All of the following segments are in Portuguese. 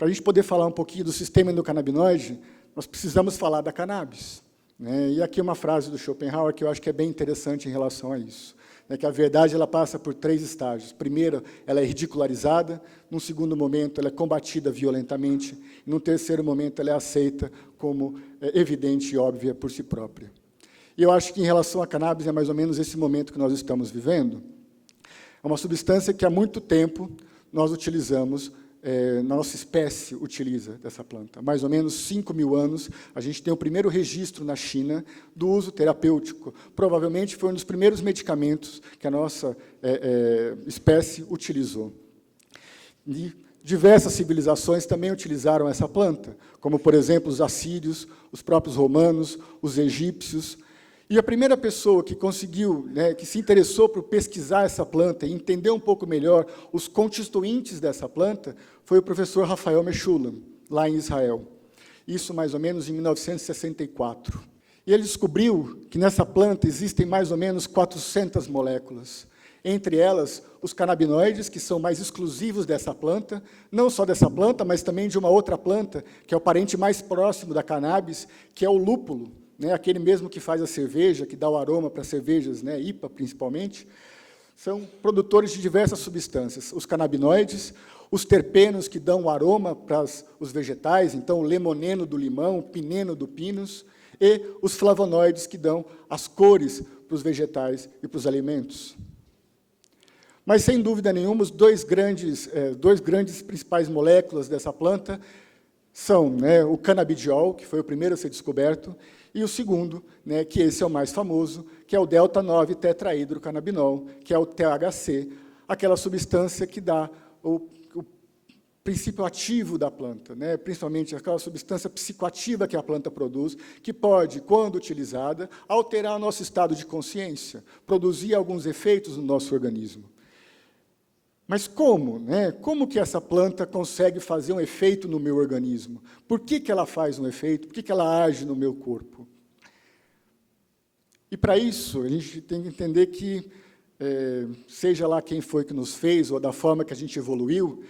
para a gente poder falar um pouquinho do sistema endocannabinoide, nós precisamos falar da cannabis, né? E aqui uma frase do Schopenhauer que eu acho que é bem interessante em relação a isso, né? Que a verdade ela passa por 3 estágios. Primeiro, ela é ridicularizada. Num segundo momento, ela é combatida violentamente. E num terceiro momento, ela é aceita como evidente e óbvia por si própria. E eu acho que, em relação à cannabis, é mais ou menos esse momento que nós estamos vivendo. É uma substância que, há muito tempo, nós utilizamos, nossa espécie utiliza dessa planta. Há mais ou menos 5.000 anos, a gente tem o primeiro registro na China do uso terapêutico. Provavelmente foi um dos primeiros medicamentos que a nossa espécie utilizou. E diversas civilizações também utilizaram essa planta, como, por exemplo, os assírios, os próprios romanos, os egípcios. E a primeira pessoa que conseguiu, que se interessou por pesquisar essa planta e entender um pouco melhor os constituintes dessa planta, foi o professor Raphael Mechoulam, lá em Israel. Isso mais ou menos em 1964. E ele descobriu que nessa planta existem mais ou menos 400 moléculas. Entre elas, os canabinoides, que são mais exclusivos dessa planta, não só dessa planta, mas também de uma outra planta, que é o parente mais próximo da cannabis, que é o lúpulo. Aquele mesmo que faz a cerveja, que dá o aroma para cervejas, IPA principalmente, são produtores de diversas substâncias. Os canabinoides, os terpenos que dão o aroma para os vegetais, então o lemoneno do limão, o pineno do pinus, e os flavonoides que dão as cores para os vegetais e para os alimentos. Mas, sem dúvida nenhuma, os dois grandes principais moléculas dessa planta são o canabidiol, que foi o primeiro a ser descoberto, e o segundo, que esse é o mais famoso, que é o delta-9-tetrahidrocannabinol, que é o THC, aquela substância que dá o princípio ativo da planta, principalmente aquela substância psicoativa que a planta produz, que pode, quando utilizada, alterar o nosso estado de consciência, produzir alguns efeitos no nosso organismo. Mas como? Como que essa planta consegue fazer um efeito no meu organismo? Por que ela faz um efeito? Por que ela age no meu corpo? E, para isso, a gente tem que entender que, seja lá quem foi que nos fez, ou da forma que a gente evoluiu,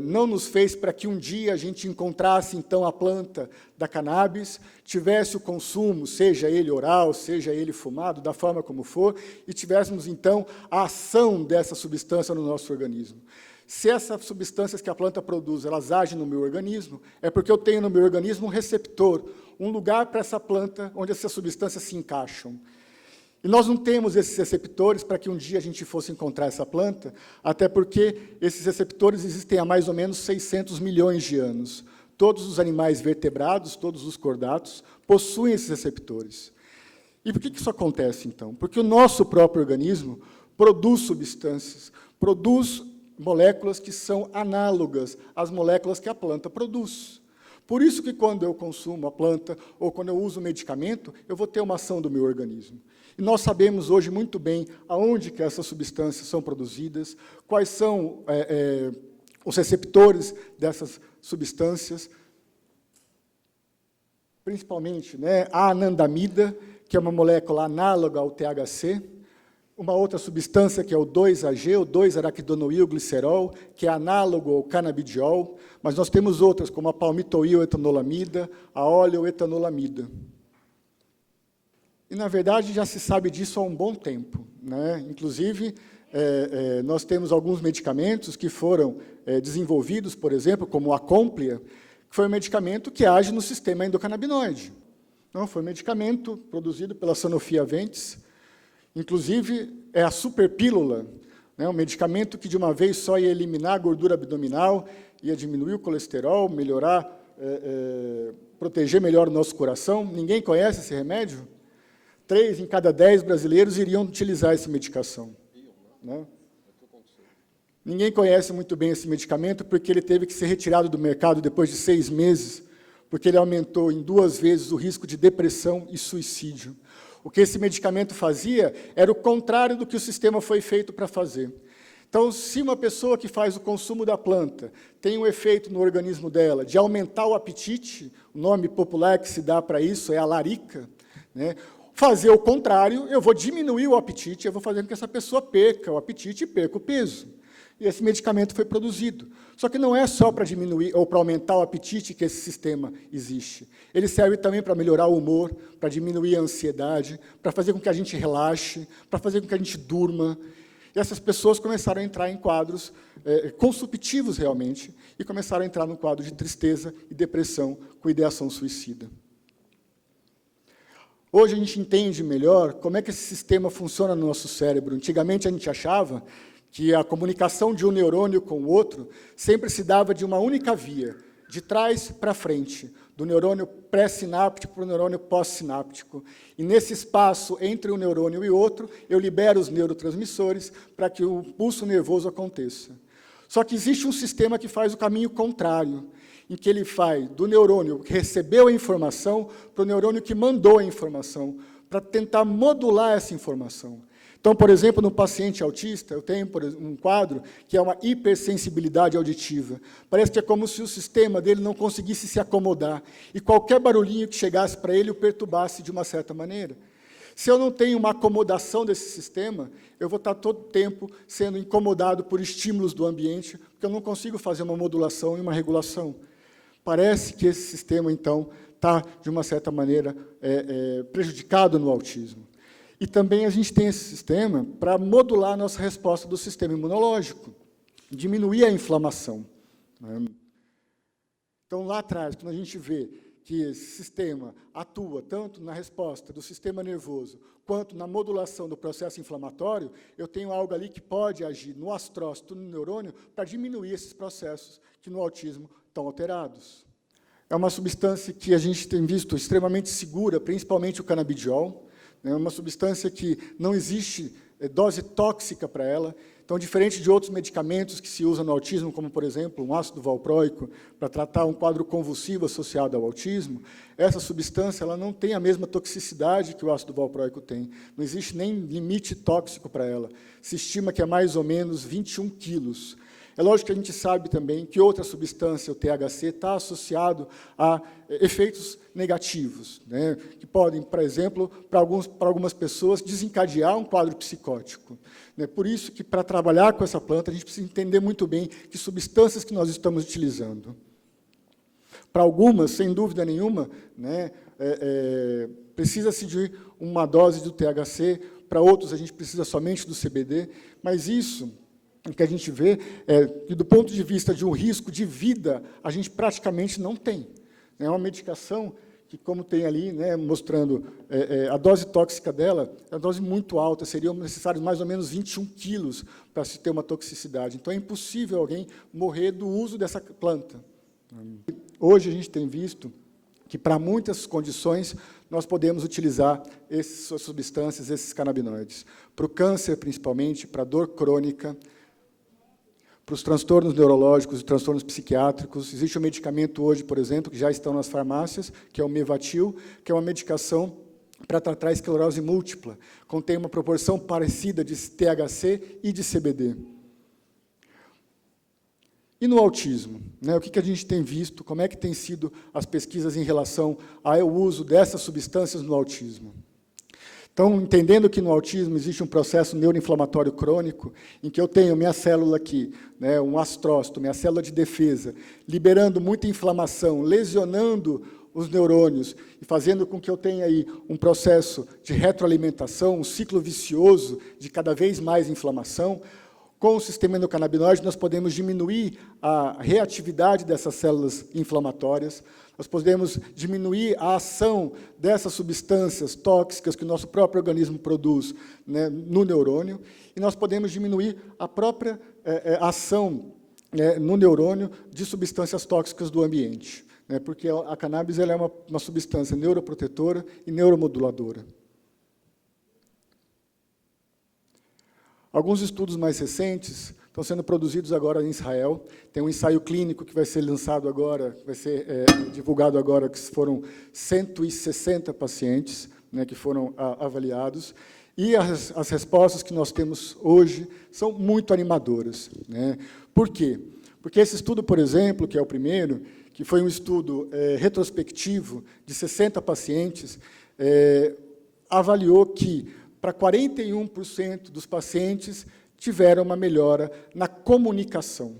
não nos fez para que um dia a gente encontrasse, então, a planta da cannabis, tivesse o consumo, seja ele oral, seja ele fumado, da forma como for, e tivéssemos, então, a ação dessa substância no nosso organismo. Se essas substâncias que a planta produz, elas agem no meu organismo, é porque eu tenho no meu organismo um receptor, um lugar para essa planta onde essas substâncias se encaixam. E nós não temos esses receptores para que um dia a gente fosse encontrar essa planta, até porque esses receptores existem há mais ou menos 600 milhões de anos. Todos os animais vertebrados, todos os cordatos, possuem esses receptores. E por que isso acontece, então? Porque o nosso próprio organismo produz substâncias, produz moléculas que são análogas às moléculas que a planta produz. Por isso que, quando eu consumo a planta, ou quando eu uso o medicamento, eu vou ter uma ação do meu organismo. E nós sabemos hoje muito bem aonde que essas substâncias são produzidas, quais são os receptores dessas substâncias, principalmente a anandamida, que é uma molécula análoga ao THC, uma outra substância que é o 2-AG, o 2-araquidonoilglicerol, que é análogo ao canabidiol, mas nós temos outras, como a palmitoil-etanolamida, a óleo-etanolamida. E, na verdade, já se sabe disso há um bom tempo. Inclusive, nós temos alguns medicamentos que foram desenvolvidos, por exemplo, como a Acomplia, que foi um medicamento que age no sistema endocannabinoide. Não, foi um medicamento produzido pela Sanofi Aventis. Inclusive, é a superpílula, um medicamento que, de uma vez só, ia eliminar a gordura abdominal, ia diminuir o colesterol, melhorar, proteger melhor o nosso coração. Ninguém conhece esse remédio? 3 em cada 10 brasileiros iriam utilizar essa medicação. Ninguém conhece muito bem esse medicamento, porque ele teve que ser retirado do mercado depois de 6 meses, porque ele aumentou em 2 vezes o risco de depressão e suicídio. O que esse medicamento fazia era o contrário do que o sistema foi feito para fazer. Então, se uma pessoa que faz o consumo da planta tem um efeito no organismo dela de aumentar o apetite, o nome popular que se dá para isso é a larica, fazer o contrário, eu vou diminuir o apetite, eu vou fazer com que essa pessoa perca o apetite e perca o peso. e esse medicamento foi produzido. Só que não é só para diminuir ou para aumentar o apetite que esse sistema existe. Ele serve também para melhorar o humor, para diminuir a ansiedade, para fazer com que a gente relaxe, para fazer com que a gente durma. E essas pessoas começaram a entrar em quadros consumptivos, realmente, e começaram a entrar no quadro de tristeza e depressão com ideação suicida. Hoje a gente entende melhor como é que esse sistema funciona no nosso cérebro. Antigamente a gente achava que a comunicação de um neurônio com o outro sempre se dava de uma única via, de trás para frente, do neurônio pré-sináptico para o neurônio pós-sináptico. E nesse espaço entre um neurônio e outro, eu libero os neurotransmissores para que o pulso nervoso aconteça. Só que existe um sistema que faz o caminho contrário, em que ele vai do neurônio que recebeu a informação para o neurônio que mandou a informação, para tentar modular essa informação. Então, por exemplo, no paciente autista, eu tenho um quadro que é uma hipersensibilidade auditiva. Parece que é como se o sistema dele não conseguisse se acomodar, e qualquer barulhinho que chegasse para ele o perturbasse de uma certa maneira. Se eu não tenho uma acomodação desse sistema, eu vou estar todo o tempo sendo incomodado por estímulos do ambiente, porque eu não consigo fazer uma modulação e uma regulação. Parece que esse sistema, então, está, de uma certa maneira, prejudicado no autismo. E também a gente tem esse sistema para modular a nossa resposta do sistema imunológico, diminuir a inflamação. Então, lá atrás, quando a gente vê que esse sistema atua tanto na resposta do sistema nervoso, quanto na modulação do processo inflamatório, eu tenho algo ali que pode agir no astrócito, no neurônio, para diminuir esses processos que no autismo estão alterados. É uma substância que a gente tem visto extremamente segura, principalmente o canabidiol. É uma substância que não existe dose tóxica para ela. Então, diferente de outros medicamentos que se usam no autismo, como, por exemplo, um ácido valproico, para tratar um quadro convulsivo associado ao autismo, essa substância ela não tem a mesma toxicidade que o ácido valproico tem. Não existe nem limite tóxico para ela. Se estima que é mais ou menos 21 quilos. É lógico que a gente sabe também que outra substância, o THC, está associado a efeitos negativos, né, que podem, por exemplo, para algumas pessoas, desencadear um quadro psicótico. Por isso que, para trabalhar com essa planta, a gente precisa entender muito bem que substâncias que nós estamos utilizando. Para algumas, sem dúvida nenhuma, né, precisa-se de uma dose do THC, para outros a gente precisa somente do CBD, mas isso, o que a gente vê é que, do ponto de vista de um risco de vida, a gente praticamente não tem. É uma medicação que, como tem ali, né, mostrando a dose tóxica dela, é uma dose muito alta, seriam necessários mais ou menos 21 quilos para se ter uma toxicidade. Então, é impossível alguém morrer do uso dessa planta. Hoje, a gente tem visto que, para muitas condições, nós podemos utilizar essas substâncias, esses canabinoides. Para o câncer, principalmente, para a dor crônica, para os transtornos neurológicos e transtornos psiquiátricos. Existe um medicamento hoje, por exemplo, que já estão nas farmácias, que é o Mevatil, que é uma medicação para tratar a esclerose múltipla. Contém uma proporção parecida de THC e de CBD. E no autismo? Né, o que a gente tem visto? Como é que têm sido as pesquisas em relação ao uso dessas substâncias no autismo? Então, entendendo que no autismo existe um processo neuroinflamatório crônico, em que eu tenho minha célula aqui, né, um astrócito, minha célula de defesa, liberando muita inflamação, lesionando os neurônios e fazendo com que eu tenha aí um processo de retroalimentação, um ciclo vicioso de cada vez mais inflamação. Com o sistema endocannabinoide, nós podemos diminuir a reatividade dessas células inflamatórias, nós podemos diminuir a ação dessas substâncias tóxicas que o nosso próprio organismo produz, né, no neurônio, e nós podemos diminuir a própria ação no neurônio de substâncias tóxicas do ambiente, né, porque a cannabis ela é uma substância neuroprotetora e neuromoduladora. Alguns estudos mais recentes estão sendo produzidos agora em Israel. Tem um ensaio clínico que vai ser lançado agora, vai ser divulgado agora, que foram 160 pacientes, né, que foram avaliados. E as respostas que nós temos hoje são muito animadoras, né? Por quê? Porque esse estudo, por exemplo, que é o primeiro, que foi um estudo retrospectivo de 60 pacientes, avaliou que, para 41% dos pacientes, tiveram uma melhora na comunicação.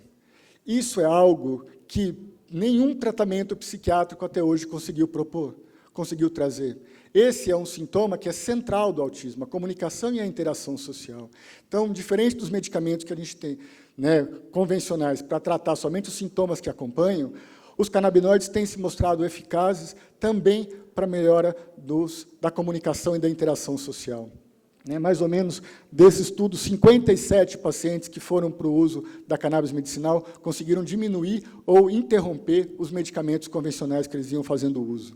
Isso é algo que nenhum tratamento psiquiátrico até hoje conseguiu propor, conseguiu trazer. Esse é um sintoma que é central do autismo, a comunicação e a interação social. Então, diferente dos medicamentos que a gente tem, né, convencionais, para tratar somente os sintomas que acompanham, os canabinoides têm se mostrado eficazes também para a melhora da comunicação e da interação social. Mais ou menos, desse estudo, 57 pacientes que foram para o uso da cannabis medicinal conseguiram diminuir ou interromper os medicamentos convencionais que eles iam fazendo uso.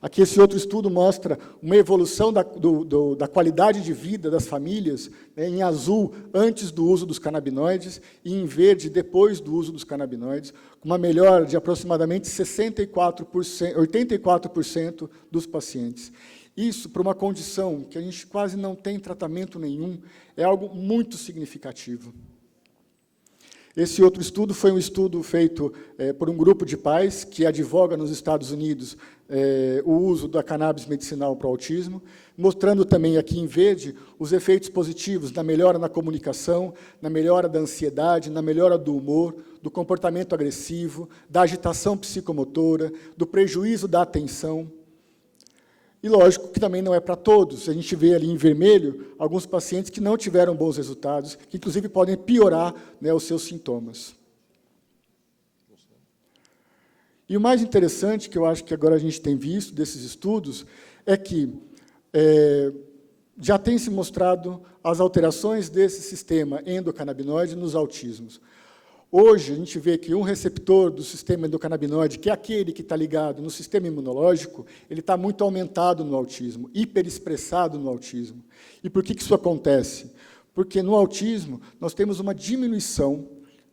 Aqui, esse outro estudo mostra uma evolução da qualidade de vida das famílias, em azul, antes do uso dos canabinoides, e em verde, depois do uso dos canabinoides, com uma melhora de aproximadamente 84% dos pacientes. Isso, para uma condição que a gente quase não tem tratamento nenhum, é algo muito significativo. Esse outro estudo foi um estudo feito por um grupo de pais que advoga nos Estados Unidos o uso da cannabis medicinal para o autismo, mostrando também aqui em verde os efeitos positivos na melhora na comunicação, na melhora da ansiedade, na melhora do humor, do comportamento agressivo, da agitação psicomotora, do prejuízo da atenção. E, lógico, que também não é para todos. A gente vê ali em vermelho alguns pacientes que não tiveram bons resultados, que, inclusive, podem piorar, né, os seus sintomas. E o mais interessante, que eu acho que agora a gente tem visto desses estudos, é que já tem se mostrado as alterações desse sistema endocannabinoide nos autismos. Hoje, a gente vê que um receptor do sistema endocannabinoide, que é aquele que está ligado no sistema imunológico, ele está muito aumentado no autismo, hiperexpressado no autismo. E por que isso acontece? Porque no autismo nós temos uma diminuição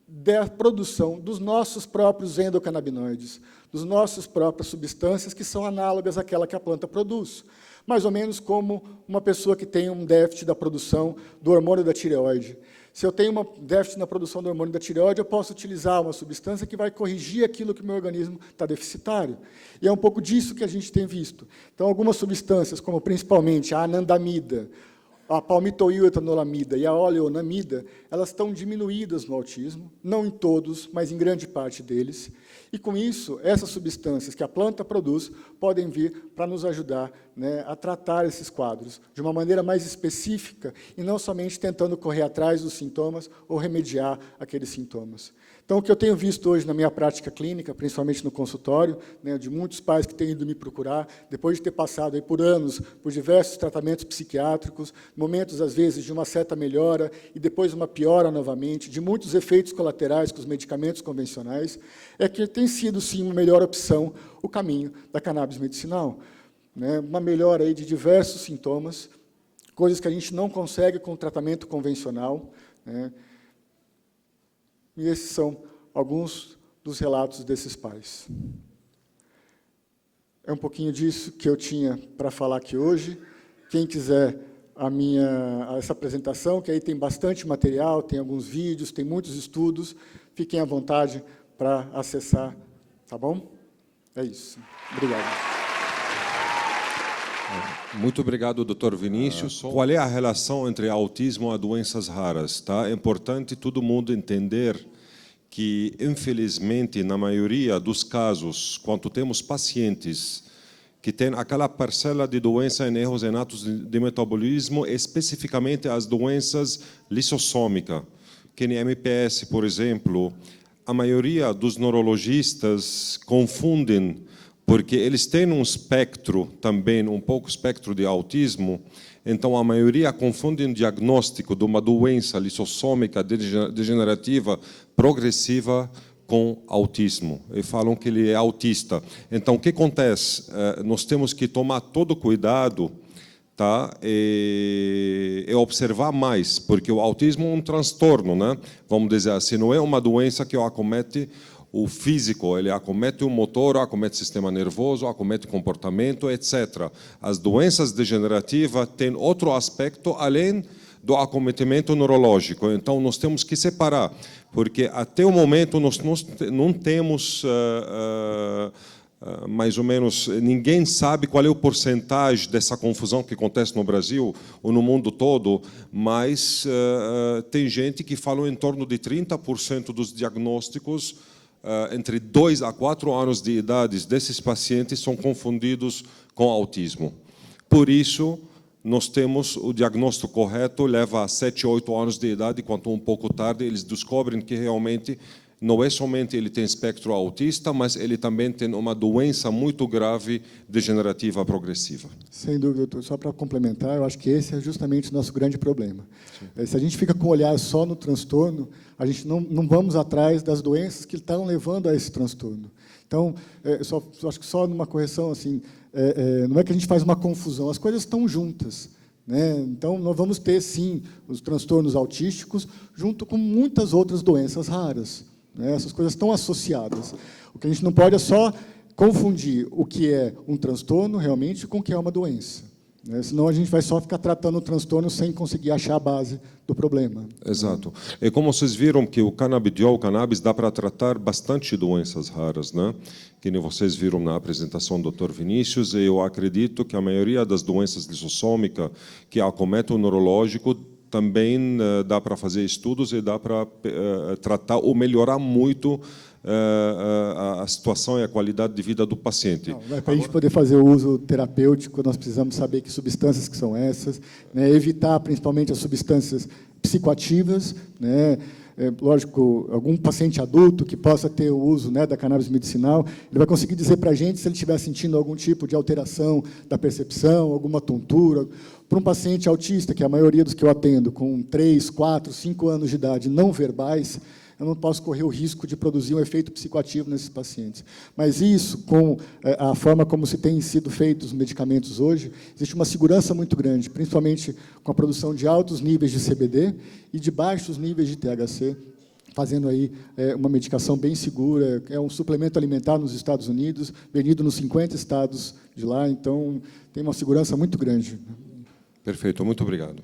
da produção dos nossos próprios endocannabinoides, dos nossas próprias substâncias que são análogas àquela que a planta produz. Mais ou menos como uma pessoa que tem um déficit da produção do hormônio da tireoide. Se eu tenho um déficit na produção do hormônio da tireoide, eu posso utilizar uma substância que vai corrigir aquilo que o meu organismo está deficitário. E é um pouco disso que a gente tem visto. Então, algumas substâncias, como principalmente a anandamida, a palmitoiletanolamida e a oleonamida, elas estão diminuídas no autismo, não em todos, mas em grande parte deles. E, com isso, essas substâncias que a planta produz podem vir para nos ajudar, né, a tratar esses quadros de uma maneira mais específica e não somente tentando correr atrás dos sintomas ou remediar aqueles sintomas. Então, o que eu tenho visto hoje na minha prática clínica, principalmente no consultório, né, de muitos pais que têm ido me procurar, depois de ter passado aí por anos por diversos tratamentos psiquiátricos, momentos, às vezes, de uma certa melhora e depois uma piora novamente, de muitos efeitos colaterais com os medicamentos convencionais, é que tem sido, sim, uma melhor opção o caminho da cannabis medicinal. Né, uma melhora aí de diversos sintomas, coisas que a gente não consegue com o tratamento convencional, né. E esses são alguns dos relatos desses pais. É um pouquinho disso que eu tinha para falar aqui hoje. Quem quiser essa apresentação, que aí tem bastante material, tem alguns vídeos, tem muitos estudos, fiquem à vontade para acessar, tá bom? É isso. Obrigado. Muito obrigado, Dr. Vinícius. Qual é a relação entre autismo e doenças raras? Tá? É importante todo mundo entender que, infelizmente, na maioria dos casos, quando temos pacientes que têm aquela parcela de doença em erros inatos de metabolismo, especificamente as doenças lissossômicas, que em MPS, por exemplo, a maioria dos neurologistas confundem, porque eles têm um espectro também, um pouco espectro de autismo, então a maioria confunde um diagnóstico de uma doença lissossômica degenerativa progressiva com autismo, e falam que ele é autista. Então, o que acontece? Nós temos que tomar todo cuidado, tá? E observar mais, porque o autismo é um transtorno, né? Vamos dizer assim, não é uma doença que acomete o físico, ele acomete o motor, acomete o sistema nervoso, acomete o comportamento, etc. As doenças degenerativas têm outro aspecto além do acometimento neurológico. Então, nós temos que separar, porque até o momento nós não temos mais ou menos, ninguém sabe qual é o porcentagem dessa confusão que acontece no Brasil ou no mundo todo, mas tem gente que fala em torno de 30% dos diagnósticos entre 2 a 4 anos de idade desses pacientes são confundidos com autismo. Por isso, nós temos o diagnóstico correto, leva a 7, 8 anos de idade, quanto um pouco tarde, eles descobrem que realmente não é somente ele tem espectro autista, mas ele também tem uma doença muito grave, degenerativa progressiva. Sem dúvida, doutor. Só para complementar, eu acho que esse é justamente o nosso grande problema. Se a gente fica com o olhar só no transtorno, a gente não vamos atrás das doenças que estão levando a esse transtorno. Então, acho que só numa correção, assim, não é que a gente faz uma confusão, as coisas estão juntas. Né? Então, nós vamos ter, sim, os transtornos autísticos, junto com muitas outras doenças raras. Né? Essas coisas estão associadas. O que a gente não pode é só confundir o que é um transtorno, realmente, com o que é uma doença. Né? Senão, a gente vai só ficar tratando o transtorno sem conseguir achar a base do problema. Exato. E como vocês viram que o canabidiol, o cannabis, dá para tratar bastante doenças raras, né? Que nem vocês viram na apresentação do Dr. Vinícius, e eu acredito que a maioria das doenças lisossômicas que acometem o neurológico também dá para fazer estudos e dá para tratar ou melhorar muito a situação e a qualidade de vida do paciente. Para a gente poder fazer o uso terapêutico, nós precisamos saber que substâncias que são essas, né, evitar principalmente as substâncias psicoativas, né, lógico, algum paciente adulto que possa ter o uso, né, da cannabis medicinal, ele vai conseguir dizer para a gente se ele estiver sentindo algum tipo de alteração da percepção, alguma tontura. Para um paciente autista, que é a maioria dos que eu atendo, com 3, 4, 5 anos de idade, não verbais, eu não posso correr o risco de produzir um efeito psicoativo nesses pacientes. Mas isso, com a forma como se têm sido feitos os medicamentos hoje, existe uma segurança muito grande, principalmente com a produção de altos níveis de CBD e de baixos níveis de THC, fazendo aí uma medicação bem segura. É um suplemento alimentar nos Estados Unidos, vendido nos 50 estados de lá, então tem uma segurança muito grande. Perfeito, muito obrigado.